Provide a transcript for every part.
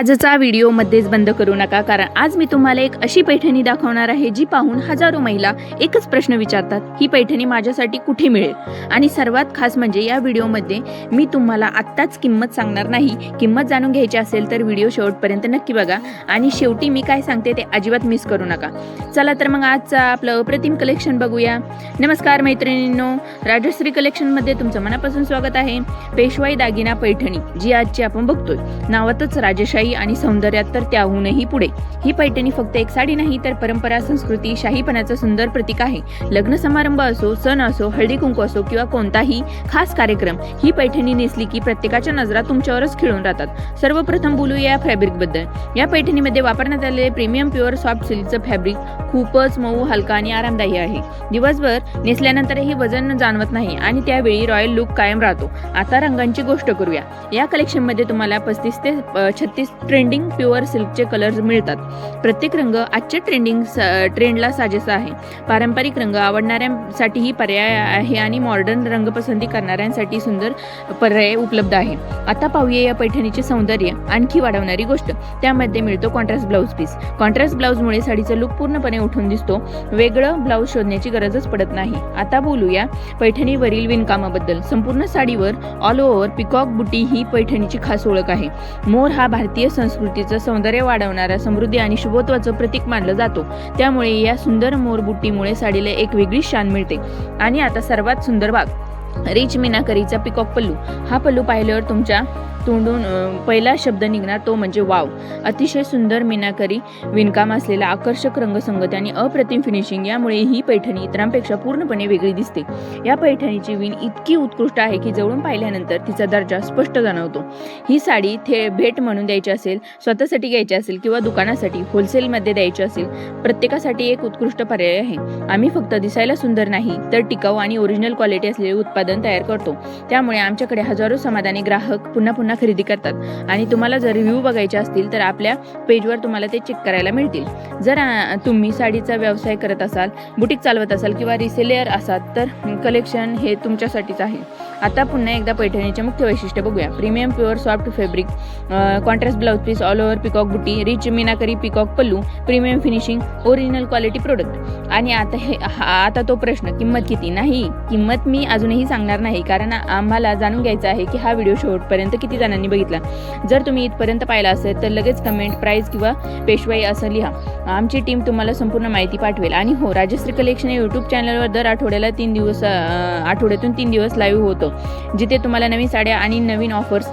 आजचा व्हिडिओ मध्येच बंद करू नका, कारण आज मी तुम्हाला एक अशी पैठणी दाखवणार आहे जी पाहून हजारो महिला एकच प्रश्न विचारतात, ही पैठणी माझ्यासाठी कुठे मिळेल. आणि सर्वात खास म्हणजे या व्हिडिओमध्ये मी तुम्हाला आत्ताच किंमत सांगणार नाही. किंमत जाणून घ्यायची असेल तर व्हिडिओ शेवटपर्यंत नक्की बघा आणि शेवटी मी काय सांगते ते अजिबात मिस करू नका. चला तर मग आजचं आपलं अप्रतिम कलेक्शन बघूया. नमस्कार मैत्रिणींनो, राजश्री कलेक्शनमध्ये तुमचं मनापासून स्वागत आहे. पेशवाई दागिना पैठणी जी आजची आपण बघतोय, नावातच राजशाही आणि सौंदर्यात तर त्याहूनही पुढे. ही पैठणी फक्त एक साडी नाही तर परंपरा, संस्कृती, शाहीपणाचं सुंदर प्रतीक आहे. लग्न समारंभ असो, सण असो, हळदी कुंकू असो किंवा कोणताही खास कार्यक्रम, ही पैठणी नेसली की प्रत्येकाच्या नजरा तुमच्यावरच खिळून राहतात. सर्वप्रथम बोलूया फॅब्रिक बद्दल. या पैठणीमध्ये वापरण्यात आलेले प्रीमियम प्युअर सॉफ्ट सिल्कचं फॅब्रिक खूपच मऊ, हलका आणि आरामदायी आहे. दिवसभर नेसल्यानंतरही वजन जाणवत नाही आणि त्यावेळी रॉयल लुक कायम राहतो. आता रंगांची गोष्ट करूया. या कलेक्शनमध्ये तुम्हाला 35 ते 36 ट्रेंडिंग प्युअर सिल्कचे कलर्स मिळतात. प्रत्येक रंग आजच्या ट्रेंडला साजेसा आहे. पारंपरिक रंग आवडणाऱ्यांसाठीही पर्याय आहे आणि मॉडर्न रंग पसंती करणाऱ्यांसाठी सुंदर पर्याय उपलब्ध आहे. आता पाहूया या पैठणीचे सौंदर्य आणखी वाढवणारी गोष्ट. त्यामध्ये मिळतो कॉन्ट्रास्ट ब्लाउज पीस. कॉन्ट्रास्ट ब्लाउजमुळे साडीचं लुक पूर्णपणे उठून दिसतो. वेगळं ब्लाउज शोधण्याची गरजच पडत नाही. आता बोलूया पैठणीवरील विणकामाबद्दल. संपूर्ण साडीवर ऑल ओव्हर पिकॉक बुटी ही पैठणीची खास ओळख आहे. मोर हा भारतीय संस्कृतीचं सौंदर्य वाढवणारा, समृद्धी आणि शुभत्वाचं प्रतीक मानलं जातो. त्यामुळे या सुंदर मोरबुट्टीमुळे साडीला एक वेगळी शान मिळते. आणि आता सर्वात सुंदर भाग, रिच मीनाकरीचा पिकॉक पल्लू. हा पल्लू पाहिल्यावर तुमच्या तोंडून पहिला शब्द निघणार तो म्हणजे वाव. अतिशय सुंदर मीनाकरी विणकाम असलेला आकर्षक रंगसंगती आणि अप्रतिम फिनिशिंग यामुळे ही पैठणी इतरांपेक्षा पूर्णपणे वेगळी दिसते. या पैठणीची विण इतकी उत्कृष्ट आहे की जवळून पाहिल्यानंतर तिचा दर्जा स्पष्ट जाणवतो. ही साडी भेट म्हणून द्यायची असेल, स्वतःसाठी घ्यायची असेल किंवा दुकानासाठी होलसेलमध्ये द्यायची असेल, प्रत्येकासाठी एक उत्कृष्ट पर्याय आहे. आम्ही फक्त दिसायला सुंदर नाही तर टिकाऊ आणि ओरिजिनल क्वालिटी असलेले उत्पादन तयार करतो. त्यामुळे आमच्याकडे हजारो समाधानी ग्राहक पुन्हा खरेदी करतात. आणि तुम्हाला जर रिव्ह्यू बघायचे असतील तर आपल्या पेजवर तुम्हाला ते चेक करायला मिळतील. जर तुम्ही साडीचा व्यवसाय करत असाल, बुटीक चालवत असाल किंवा रिसेलर असाल तर कलेक्शन हे तुमच्यासाठीच आहे. आता पुन्हा एकदा पैठणीचे मुख्य वैशिष्ट्य बघूया. Premium pure soft fabric, contrast blouse piece, all over peacock buti, rich meenakari peacock pallu, premium finishing, original quality product. आणि आता तो प्रश्न, किंमत किती? नाही, किंमत मी अजूनही सांगणार नाही, कारण आम्हाला जाणून घ्यायचं आहे की हा व्हिडिओ शेवटपर्यंत किती जणांनी बघितला. जर तुम्ही इथपर्यंत पाहिला असेल तर लगेच कमेंट प्राइस किंवा पेशवाई असं लिहा. आमची टीम तुम्हाला संपूर्ण माहिती पाठवेल. आणि हो, राजश्री कलेक्शन यूट्यूब चॅनलवर दर आठवड्यातून 3 दिवस लाईव्ह होतं, जिथे तुम्हाला नवीन साड्या आणि नवीन ऑफर्स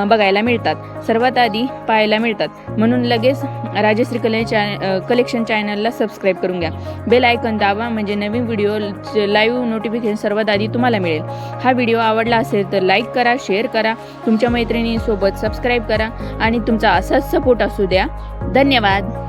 बघायला मिळतात, सर्वात आधी पाहायला मिळतात. म्हणून लगेच राजश्री कलेक्शन चॅनलला सबस्क्राईब करून घ्या. बेल आयकॉन दाबा म्हणजे नवीन व्हिडिओ लाईव्ह नोटिफिकेशन सर्वात आधी तुम्हाला मिळेल. हा व्हिडिओ आवडला असेल तर लाईक करा, शेअर करा, तुमच्या मैत्रिणींसोबत सबस्क्राईब करा आणि तुमचा असाच सपोर्ट असू द्या. धन्यवाद.